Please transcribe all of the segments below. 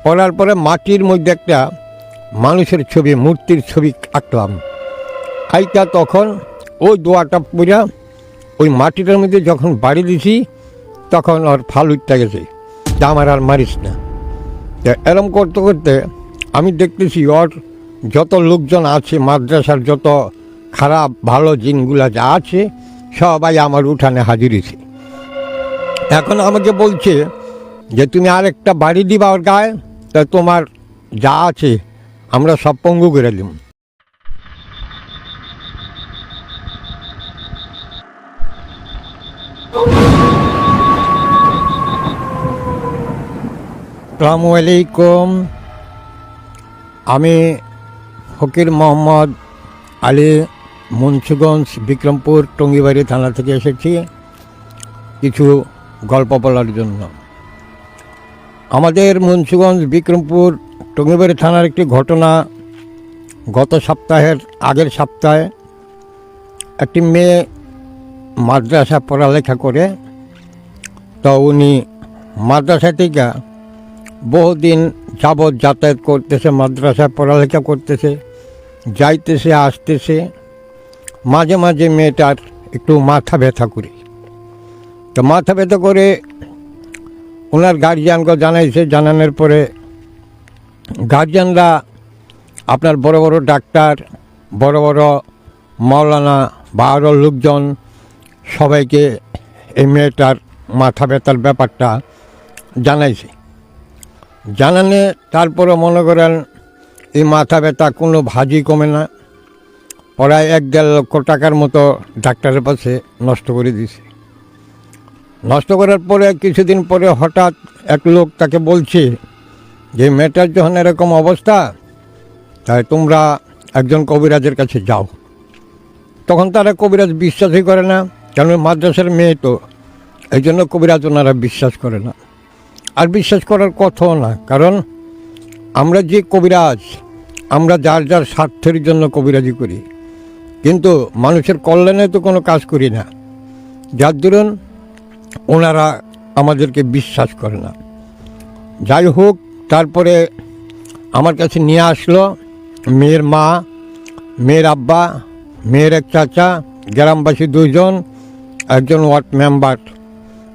করার পরে মাটির মধ্যে একটা মানুষের ছবি, মূর্তির ছবি আঁকলাম। আইকা তখন ওই দোয়াটা পুরা ওই মাটিটার মধ্যে যখন বাড়ি দিছি তখন ওর ফাল উঠতে গেছে, তা আমার আর মারিস না। এরম করতে করতে আমি দেখতেছি ওর যত লোকজন আছে, মাদ্রাসার যত খারাপ ভালো জিনগুলা যা আছে সবাই আমার উঠানে হাজির হয়েছে। এখন আমাকে বলছে যে তুমি আরেকটা বাড়ি দিবা ওর গায়ে, তা তোমার যা আছে আমরা সব পঙ্গু করে দিব। আসসালামু আলাইকুম। আমি ফকির মোহাম্মদ আলী মুন্সিগঞ্জ বিক্রমপুর টঙ্গিবাড়ি থানা থেকে এসেছি কিছু গল্প বলার জন্য। আমাদের মুন্সিগঞ্জ বিক্রমপুর টঙ্গিবাড়ি থানার একটি ঘটনা, গত সপ্তাহের আগের সপ্তাহে একটি মেয়ে মাদ্রাসা পড়ালেখা করে, তো উনি মাদ্রাসা থেকে বহুদিন যাবৎ যাতায়াত করতেছে, মাদ্রাসায় পড়ালেখা করতেছে, যাইতেছে আসতেছে। মাঝে মাঝে মেয়েটার একটু মাথা ব্যথা করে, তো মাথা ব্যথা করে ওনার গার্জিয়ানকে জানাইছে। জানানোর পরে গার্জিয়ানরা আপনার বড় বড় ডাক্তার, বড় বড় মাওলানা বা আরও লোকজন সবাইকে এই মেয়েটার মাথা ব্যথার ব্যাপারটা জানাইছে। জানানে তারপরে মনে করেন এই মাথা ব্যথা কোনো ভাজি কমে না, প্রায় 1-1.5 লক্ষ টাকার মতো ডাক্তারের পাশে নষ্ট করে দিয়েছে। নষ্ট করার পরে কিছুদিন পরে হঠাৎ এক লোক তাকে বলছে যে মেয়েটার যখন এরকম অবস্থা, তাই তোমরা একজন কবিরাজের কাছে যাও। তখন তারা কবিরাজ বিশ্বাসই করে না, কারণ মাদ্রাসার মেয়ে তো, এই জন্য কবিরাজ ওনারা বিশ্বাস করে না। আর বিশ্বাস করার কথাও না, কারণ আমরা যে কবিরাজ, আমরা যার যার স্বার্থের জন্য কবিরাজি করি, কিন্তু মানুষের কল্যাণে তো কোনো কাজ করি না, যার দরুন ওনারা আমাদেরকে বিশ্বাস করে না। যাই হোক, তারপরে আমার কাছে নিয়ে আসলো মেয়ের মা, মেয়ের আব্বা, মেয়ের এক চাচা, গ্রামবাসী 2 জন, একজন ওয়ার্ড মেম্বার,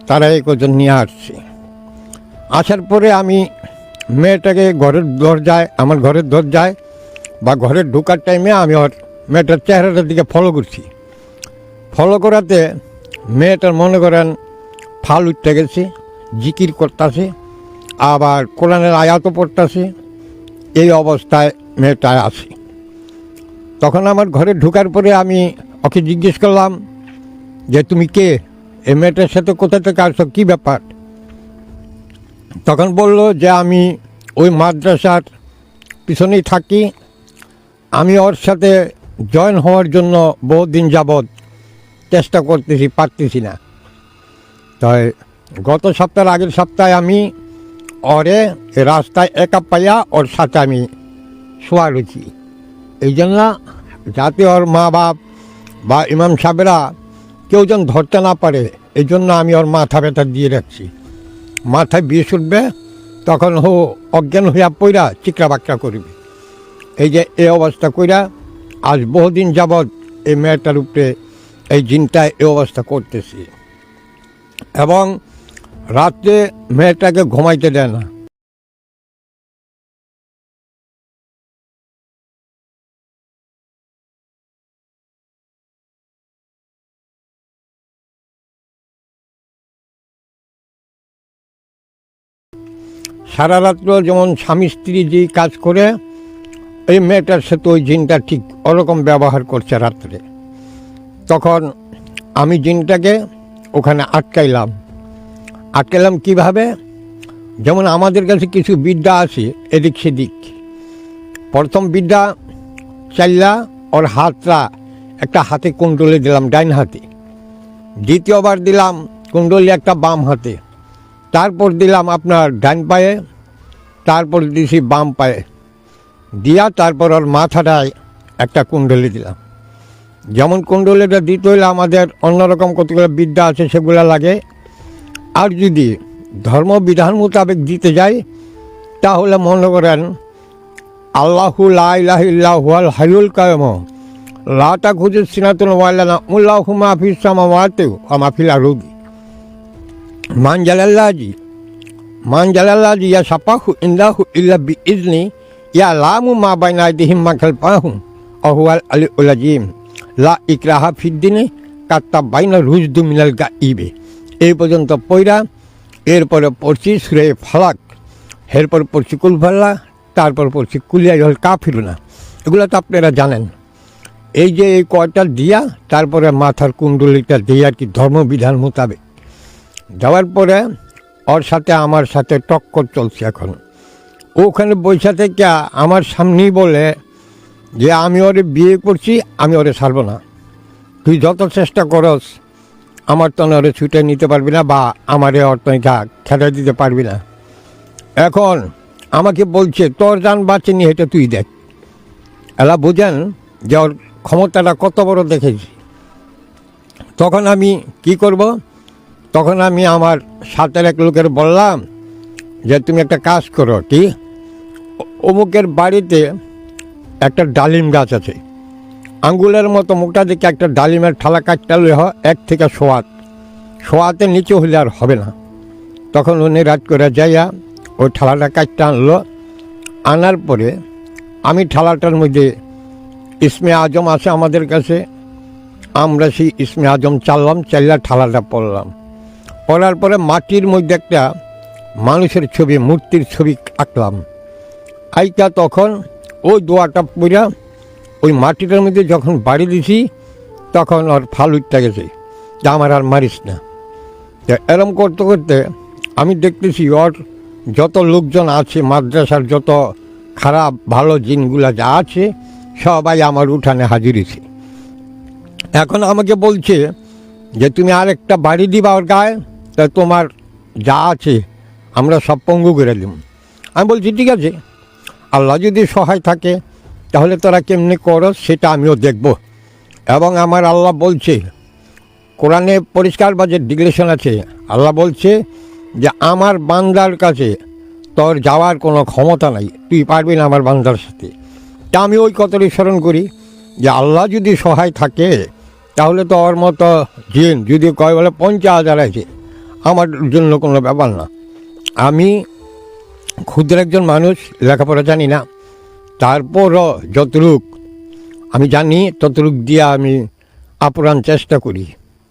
তারা একজন নিয়ে আসছে। আসার পরে আমি মেয়েটাকে ঘরের দরজায়, আমার ঘরের দরজায় বা ঘরের ঢোকার টাইমে আমি ওর মেয়েটার চেহারাটার দিকে ফলো করছি। ফলো করাতে মেয়েটার মনে করেন ফাল উঠতে গেছে, জিকির করতেছে, আবার কোরআনের আয়াতও পড়তেছে। এই অবস্থায় মেয়েটা আছে। তখন আমার ঘরে ঢোকার পরে আমি ওকে জিজ্ঞেস করলাম যে তুমি কে, এই মেয়েটার সাথে কোথা থেকে আসছো, কী ব্যাপার? তখন বলল যে আমি ওই মাদ্রাসার পিছনেই থাকি, আমি ওর সাথে জয়েন হওয়ার জন্য বহুদিন যাবৎ চেষ্টা করতেছি, পারতেছি না। তাই গত সপ্তাহের আগের সপ্তাহে আমি ওরে রাস্তায় একা পাইয়া ওর সাথে আমি শোয়া রয়েছি। এই জন্য যাতে ওর মা বাপ বা ইমাম সাহেবরা কেউ যেন ধরতে না পারে, এই জন্য আমি ওর মাথা ব্যথা দিয়ে রাখছি। মাথায় বিষ উঠবে, তখন অজ্ঞান হইয়া পইরা চিকরা বাকরা করবে। এই যে এই অবস্থা কইরা আজ বহুদিন যাবৎ এই মেয়েটার উপরে এই জিনটা এই অবস্থা করতেছি, এবং রাত্রে মেয়েটাকে ঘুমাইতে দেয় না। সারা রাত্র যেমন স্বামী স্ত্রী যেই কাজ করে, এই মেয়েটার সাথে ওই জিনটা ঠিক ওরকম ব্যবহার করছে রাত্রে। তখন আমি জিনটাকে ওখানে আটকাইলাম কিভাবে? যেমন আমাদের কাছে কিছু বিদ্যা আছে এদিক সেদিক। প্রথম বিদ্যা চাইলা ওর হাতটা একটা হাতে কুণ্ডলি দিলাম ডাইন হাতে, দ্বিতীয়বার দিলাম কুণ্ডলি একটা বাম হাতে, তারপর দিলাম আপনার ডান পায়ে, তারপর দিছি বাম পায়ে, দিয়া তারপর ওর মাথাটায় একটা কুণ্ডলি দিলাম। যেমন কুণ্ডলিটা দিতে হইলে আমাদের অন্যরকম কতগুলো বিদ্যা আছে, সেগুলো লাগে। আর যদি ধর্মবিধান মোতাবেক দিতে যাই, তাহলে মনে করেন আল্লাহু লা ইলাহা ইল্লা হুয়াল হাইয়ুল কাইয়ুম লা তাখুযুহু সিনাতুন ওয়ালা নাওম লাহু মা ফিস সামাওয়াতি ওয়া মা ফিল আরদি মান জালাল্লাযি ইয়াশফাহু ইনদাহু ইল্লা বিইজনি ইয়ালামু মা বাইনা আইদিহিম মা খালফাহুম ওয়া হুয়াল আলিয়্যুল আযীম লা ইকরাহা ফিদ্দীনি কাদ তাবায়্যানা রুশদু মিনাল গায়্যি। এই পর্যন্ত পড়া এরপরে পড়ছি সূরা ফালাক, এরপর পড়ছি কুল ফাল্লাহ, তারপর পড়ছি কুল ইয়া আইয়ুহাল কাফিরুনা। এগুলো তো আপনারা জানেন। এই যে এই কয়টা দিয়া তারপরে মাথার কুণ্ডলিটা দিয়ে আর কি ধর্মবিধান মোতাবেক যাওয়ার পরে ওর সাথে আমার সাথে টক্কর চলছে। এখন ওখানে বৈশা থেকে আমার সামনেই বলে যে আমি ওরে বিয়ে করছি, আমি ওরে ছাড়বো না, তুই যত চেষ্টা করস আমার তো ওরে ছুটে নিতে পারবি না বা আমারে অর্থনীতি খেতে দিতে পারবি না। এখন আমাকে বলছে তোর জান বাঁচেনি, এটা তুই দেখ। এলা বুঝেন যে ওর ক্ষমতাটা কত বড় দেখেছি। তখন আমি কি করব, তখন আমি আমার সাথের এক লোকের বললাম যে তুমি একটা কাজ করো, কি অমুকের বাড়িতে একটা ডালিম গাছ আছে, আঙ্গুলের মতো মুখটা দেখে একটা ডালিমের ঠালা কাটতে এক থেকে সোয়াতের নিচে হলে আর হবে না। তখন উনি রাত করে যাইয়া ওই ঠালাটা কাটতে আনলো। আনার পরে আমি ঠালাটার মধ্যে ইসমে আজম আছে আমাদের কাছে, আমরা সেই ইসমে আজম চাল্লা ঠালাটা পড়লাম। পড়ার পরে মাটির মধ্যে একটা মানুষের ছবি, মূর্তির ছবি আঁকলাম। আইকা তখন ওই দোয়াটা পড়া ওই মাটিটার মধ্যে যখন বাড়ি দিছি তখন ওর ফাল উঠতে গেছে যে আমার আর মারিস না। এরম করতে করতে আমি দেখতেছি ওর যত লোকজন আছে, মাদ্রাসার যত খারাপ ভালো জিনগুলা যা আছে সবাই আমার উঠানে হাজির হয়েছে। এখন আমাকে বলছে যে তুমি আরেকটা বাড়ি দিবা ওর গায়ে, তা তোমার যা আছে আমরা সব পঙ্গু করে দিব। আমি বলছি ঠিক আছে, আল্লাহ যদি সহায় থাকে তাহলে তোরা কেমনি করস সেটা আমিও দেখব। এবং আমার আল্লাহ বলছে, কোরআনে পরিষ্কার বাজে ডিক্লেরেশন আছে, আল্লাহ বলছে যে আমার বান্দার কাছে তোর যাওয়ার কোনো ক্ষমতা নাই, তুই পারবি না আমার বান্দার সাথে। তা আমি ওই কথাটি স্মরণ করি যে আল্লাহ যদি সহায় থাকে তাহলে তো ওর মতো জিন যদি কয় বলে 50,000 আছে, আমার জন্য কোনো ব্যাপার না। আমি ক্ষুদ্র একজন মানুষ, লেখাপড়া জানি না, তারপরও যতটুক আমি জানি ততটুক দিয়ে আমি আপ্রাণ চেষ্টা করি।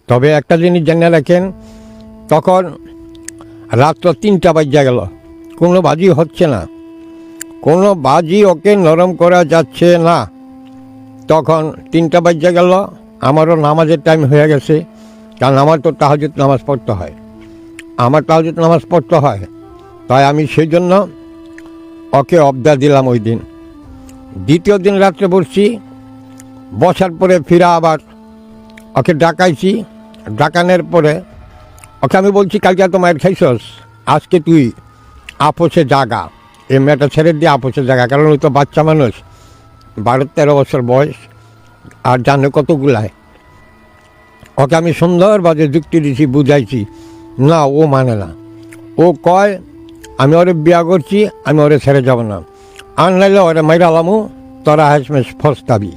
তবে একটা জিনিস জেনে রাখেন, তখন রাত্র 3টা বাজে গেল, কোনো বাজি হচ্ছে না, কোনো বাজি ওকে নরম করা যাচ্ছে না। তখন 3টা বাজে গেল, আমারও নামাজের টাইম হয়ে গেছে, কারণ আমার তো তাহাজ্জুদ নামাজ পড়তে হয়, তাই আমি সেই জন্য ওকে অবদা দিলাম ওই দিন। দ্বিতীয় দিন রাত্রে বসার পরে ফিরা আবার ওকে ডাকাইছি। ডাকানোর পরে ওকে আমি বলছি কালকে তো মায়ের খাইছস, আজকে তুই আপোষে জাগা, এই মেয়েটা ছেড়ে দিয়ে আপোষে জাগা, কারণ ওই তো বাচ্চা মানুষ, 12-13 বছর বয়স, আর জানে কতগুলায়। ওকে আমি সুন্দরভাবে যুক্তি দিছি, বুঝাইছি, না ও মানে না। ও কয় আমি ওরে বিয়া করছি, আমি ওরে ছেড়ে যাব না, আর নাইলে ওরে মাইরা আলামু, তোরা হাসমেশ ফস্তাবি,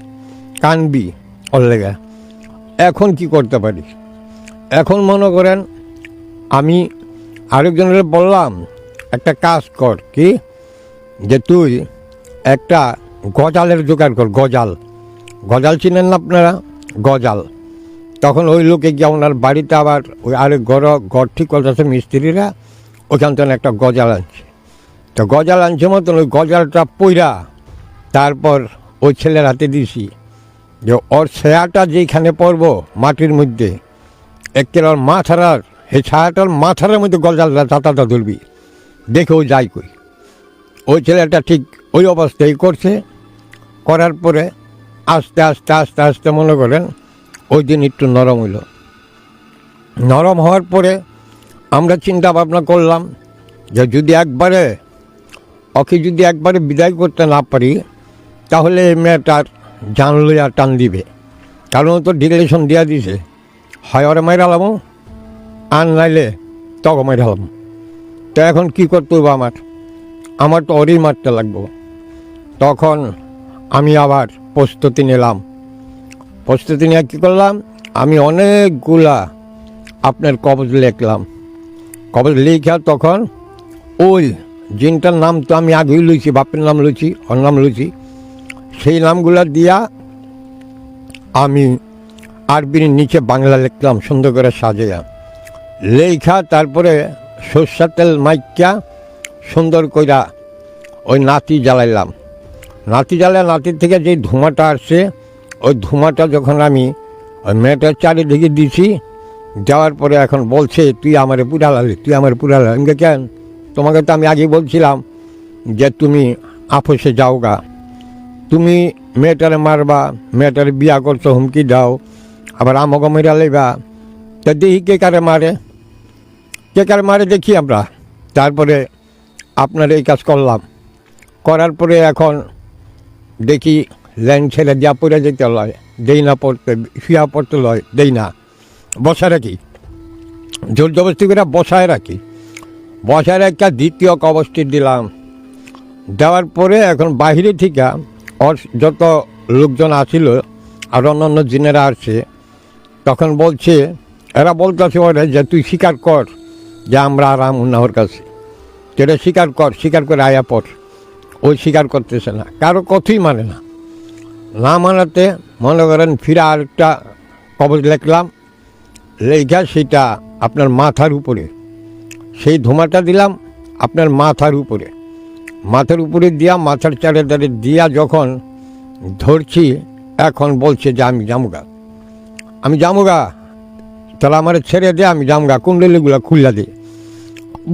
কানবি ওর লেগে। এখন কি করতে পারি? এখন মনে করেন আমি আরেকজনের বললাম একটা কাজ কর, কি যে তুই একটা গজালের জোগাড় কর। গজাল চিনেন না আপনারা? গজাল। তখন ওই লোকে গিয়ে ওনার বাড়িতে আবার ওই আরেক ঘর ঠিক করতেছে মিস্ত্রিরা, ওখান থেকে একটা গজাল আনছে। তো গজাল আনছে মতন ওই গজালটা পইরা তারপর ওই ছেলের হাতে দিছি যে ওর ছায়াটা যেখানে পড়ব মাটির মধ্যে, একেবারে ওর মাথার এই ছায়াটার মাথার মধ্যে গজালটা চাতাটা ধরবি, দেখে ও যাই কই। ওই ছেলেটা ঠিক ওই অবস্থায় করছে। করার পরে আস্তে আস্তে আস্তে আস্তে মনে করেন ওই দিন একটু নরম হইল। নরম হওয়ার পরে আমরা চিন্তা ভাবনা করলাম যে যদি একবারে বিদায় করতে না পারি তাহলে এই মেয়েটার জান লইয়া টান দিবে, কারণ ও তো ডিক্লেরেশন দিয়া দিছে, হয় ওরে মাইরালামো আর নাইলে তখন মাইরালাম। তো এখন কী করতে হবে আমার? আমার তো ওরই মারতে লাগবো। তখন আমি আবার প্রস্তুতি নিলাম। প্রস্তুতি নিয়ে কী করলাম, আমি অনেকগুলা আপনার কবজ লিখলাম। কবজ লিখা তখন ওই জিনটার নাম তো আমি আগেই লুচি, বাপের নাম লুচি, ওর নাম লুচি, সেই নামগুলা দিয়া আমি আরবির নিচে বাংলা লিখলাম সুন্দর করে সাজিয়া লেখা। তারপরে সরষের তেল মাইকা সুন্দর কইরা ওই নাতি জ্বালাইলাম। নাতি জ্বালায় নাতির থেকে যে ধোঁয়াটা আসছে, ওই ধোঁয়াটা যখন আমি ওই মেয়েটার চারিদিকে দিছি, যাওয়ার পরে এখন বলছে তুই আমারে পুরালালি, তুই আমার পুরালালি। আমি কেন, তোমাকে তো আমি আগে বলছিলাম যে তুমি আপোষে যাও গা, তুমি মেয়েটারে মারবা, মেয়েটারে বিয়া করছো, হুমকি দাও, আবার আমাকে মেরা লেবা। তা দেখি কে কারে মারে দেখি আমরা। তারপরে আপনার এই কাজ করলাম। করার পরে এখন দেখি লাইন ছেড়ে যা পড়ে যেতে লয়, দেই না পড়তে, শুয়া পড়তে লয়, দেই না, বসায় রাখি, জোর জবরদস্তি করে বসায় রাখি। বসায় একটা দ্বিতীয় কবজটি দিলাম। দেওয়ার পরে এখন বাহিরে থেকে ওর যত লোকজন আসিল আর অন্যান্য জিনেরা আসছে, তখন বলছে, এরা বলতেছে ওরে যে তুই স্বীকার কর যে আমরা আরাম উন্নাহর কাছে, যেটা স্বীকার করে আয়া পর। ওই স্বীকার করতেছে না, কারো কথাই মানে না। না মানাতে মনে করেন ফিরে আরেকটা কবজ লিখলাম, লেখা সেটা আপনার মাথার উপরে, সেই ধোঁয়াটা দিলাম আপনার মাথার উপরে দিয়া, মাথার চারিধারে দিয়া যখন ধরছি, এখন বলছে যে আমি জামুগা, তাহলে আমার ছেড়ে দে, আমি জামুগা, কুণ্ডলিগুলো খুললা দে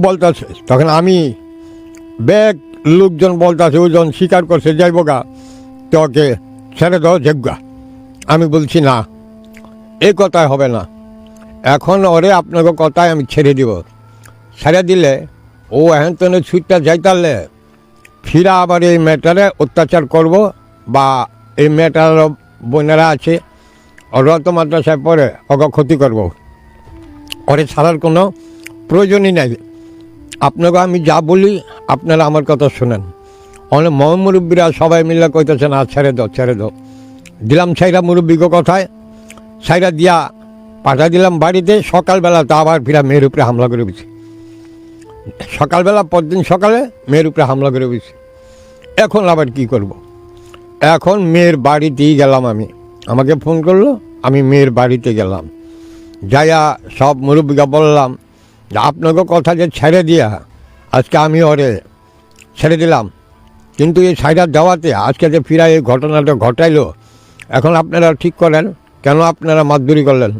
বলতেছে। তখন আমি ব্যাগ লোকজন বলতেছে, ওজন স্বীকার করছে যাইব গা, তোকে ছেড়ে দাও যেগা। আমি বলছি না, এই কথায় হবে না, এখন ওরে আপনাকে কথায় আমি ছেড়ে দিব। ছেড়ে দিলে ও এহেন ছুটটা যাইতালে ফিরা আবার এই মেয়েটারে অত্যাচার করব, বা এই মেয়েটার বোনেরা আছে ওরা তো মাদ্রাসায় পড়ে, ওকে ক্ষতি করব। ওরে ছাড়ার কোনো প্রয়োজনই নাই। আপনাকে আমি যা বলি আপনারা আমার কথা শোনেন। অনেক মুরব্বীরা সবাই মিলে কইতেছে না ছেড়ে দাও। দিলাম ছাইরা মুরব্বীকে কথায়, ছাইরা দিয়া পাঠা দিলাম বাড়িতে। সকালবেলা তো আবার ফিরা মেয়ের উপরে হামলা করে দিছি। সকালবেলা পরদিন সকালে মেয়ের উপরে হামলা করে দিছি। এখন আবার কি করব? এখন মেয়ের বাড়িতেই গেলাম আমি। আমাকে ফোন করলো, আমি মেয়ের বাড়িতে গেলাম। যাইয়া সব মুরব্বীকে বললাম যে আপনাকে কথা যে ছেড়ে দিয়া আজকে আমি ওরে ছেড়ে দিলাম, কিন্তু এই ছাইরা দেওয়াতে আজকে যে ফিরা এই ঘটনাটা ঘটাইলো, এখন আপনারা ঠিক করেন কেন আপনারা মাতদুরি করলেন?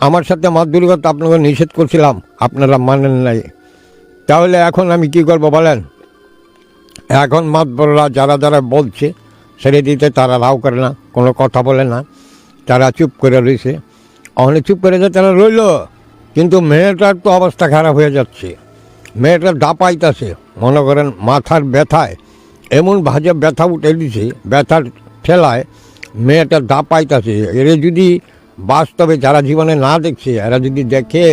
আমার সাথে মাতদুরি করতে আপনাকে নিষেধ করছিলাম, আপনারা মানেন নাই। তাহলে এখন আমি কি করব বলেন? এখন মাতবররা যারা বলছে ছেড়ে দিতে, তারা রাও করে না, কোনো কথা বলে না, তারা চুপ করে রয়েছে। অনেক চুপ করে যে তারা রইল, কিন্তু মেয়েটার তো অবস্থা খারাপ হয়ে যাচ্ছে। মেয়েটার দাপাইতেছে, মনে করেন মাথার ব্যথায় এমন ভাজে ব্যথা উঠে দিছে, ব্যথার ঠেলায় মেয়েটার দাপাইতেছে। এর যদি বাস্তবে যারা জীবনে না দেখছে, এরা যদি দেখে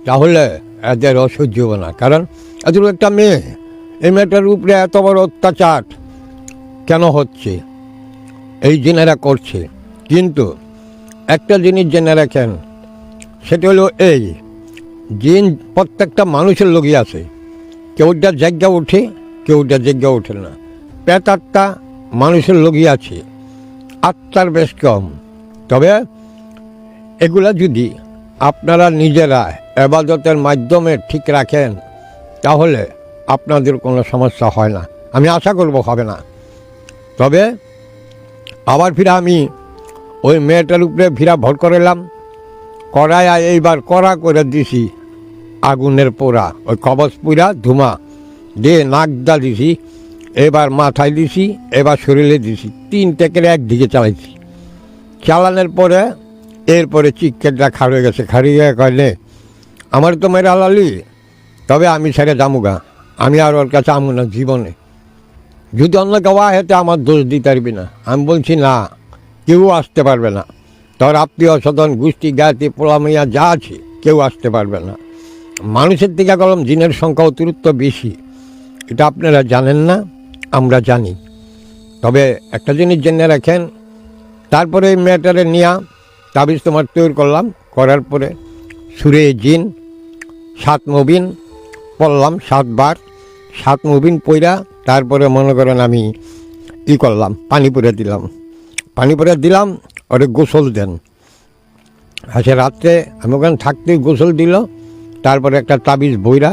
তাহলে এদের অসহ্য হবে না। কারণ এদের একটা মেয়ে, এই মেয়েটার উপরে এত বড় অত্যাচার কেন হচ্ছে? এই জিনেরা করছে। কিন্তু একটা জিনিস জেনে রাখেন, সেটা হলো এই জিন প্রত্যেকটা মানুষের লোকই আছে। কেউটার জায়গা ওঠে, কেউটার জায়গা ওঠে না। প্রেতাত্মা মানুষের লোকই আছে, আত্মার বেশ কম। তবে এগুলা যদি আপনারা নিজেরা ইবাদতের মাধ্যমে ঠিক রাখেন, তাহলে আপনাদের কোনো সমস্যা হয় না। আমি আশা করব হবে না। তবে আবার ফিরে আমি ওই মেয়েটার উপরে ফিরা ভর করালাম, করায় এইবার কড়া করে দিছি আগুনের পোড়া, ওই কবচ পুরা ধুমা দিয়ে নাকদা দিছি, এবার মাথায় দিছি, এবার শরীরে দিছি, 3 টেকের একদিকে চালাইছি। চালানোর পরে এরপরে চিকেটটা খাড়িয়ে গেছে, খাড়িয়ে কইলে আমার তো মেয়েরা লালি, তবে আমি ছেড়ে যামুগা, আমি আর ওর কাছে আমু না জীবনে। যদি অন্য কেউ হেঁটে আমার দোষ দিতে পারবি না। আমি বলছি না, কেউ আসতে পারবে না, তোর আত্মীয় স্বজন গোষ্ঠী জ্ঞাতি পোলামাইয়া যা আছে কেউ আসতে পারবে না। মানুষের থেকে কলম জিনের সংখ্যা অতিরিক্ত বেশি। এটা আপনারা জানেন না, আমরা জানি। তবে একটা জিনিস জেনে রাখেন, তারপরে এই মেয়েটারে নিয়ে তাবিজ তোমার তৈরি করলাম, করার পরে সুরে জিন 7 মুবিন পড়লাম 7 বার, 7 মুবিন পইরা তারপরে মনে করেন আমি করলাম, পানি পরে দিলাম, ওরে গোসল দেন। আচ্ছা, রাত্রে আমি ওখানে থাকতেই গোসল দিল, তারপরে একটা তাবিজ বইরা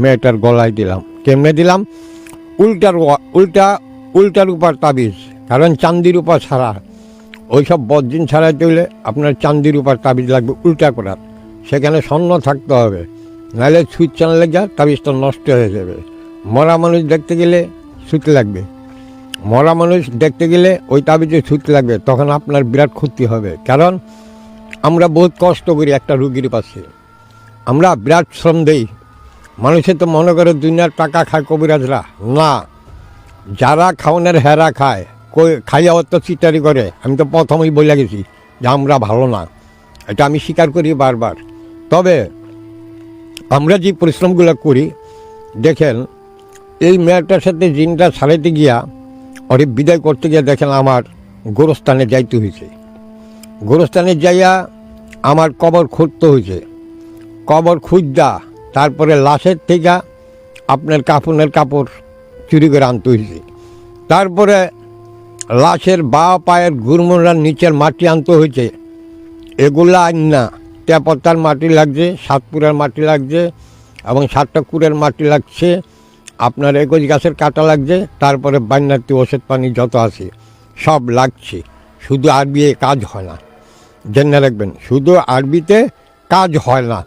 মেয়েটার গলায় দিলাম। কেমনে দিলাম? উল্টার উপর তাবিজ, কারণ চান্দির উপর ছাড়া, ওইসব বজ্জিন ছাড়াইতে হলে আপনার চান্দির উপর তাবিজ লাগবে উল্টা করার, সেখানে স্বর্ণ থাকতে হবে, নাহলে সুইচ চান লেগে তাবিজটা নষ্ট হয়ে যাবে। মরা মানুষ দেখতে গেলে সুইচ লাগবে, মরা মানুষ দেখতে গেলে ওই তাবিজে সুইচ লাগবে, তখন আপনার বিরাট ক্ষতি হবে। কারণ আমরা বহুত কষ্ট করি একটা রুগীর পাশে, আমরা বিরাট শ্রম দেই। মানুষে তো মনে করে দুনিয়ার টাকা খায় কবিরাজরা, না, যারা খাওয়ানোর হেরা খায়, খাইয়া অত চিটারি করে। আমি তো প্রথমেই বলে গেছি যে আমরা ভালো না, এটা আমি স্বীকার করি বারবার। তবে আমরা যে পরিশ্রমগুলো করি, দেখেন এই মেয়েটার সাথে জিনটা ছাড়াইতে গিয়া, ওরে বিদায় করতে গিয়ে দেখেন আমার গোরস্থানে যাইতে হয়েছে। গোরস্থানে যাইয়া আমার কবর খুঁড়তে হয়েছে, কবর খুঁজা তারপরে লাশের থেকে আপনার কাফনের কাপড় চুরি করে আনতে হয়েছে, তারপরে লাশের বা পায়ের গুড়মোড়ার নিচের মাটি আনতে হয়েছে। এগুলা আন না, তেপত্তার মাটি লাগছে, সাতপুরের মাটি লাগছে, এবং 7টা কুড়ের মাটি লাগছে, আপনার 21 গাছের কাটা লাগছে, তারপরে বান্যাতি ওষুধ পানি যত আছে সব লাগছে। শুধু আরবি কাজ হয় না, জেনে রাখবেন, শুধু আরবিতে কাজ হয় না।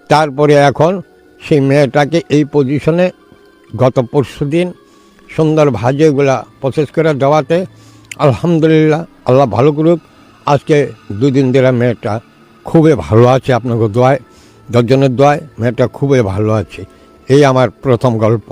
তারপরে এখন সেই মেয়েটাকে এই পজিশনে গত পরশুদিন সুন্দর ভাজে এগুলা প্রসেস করে দেওয়াতে আলহামদুলিল্লাহ, আল্লাহ ভালো করুক, আজকে 2 দিন ধরে মেয়েটা খুবই ভালো আছে। আপনাকে দোয়ায়, 10 জনের দোয়ায় মেয়েটা খুবই ভালো আছে। এই আমার প্রথম গল্প।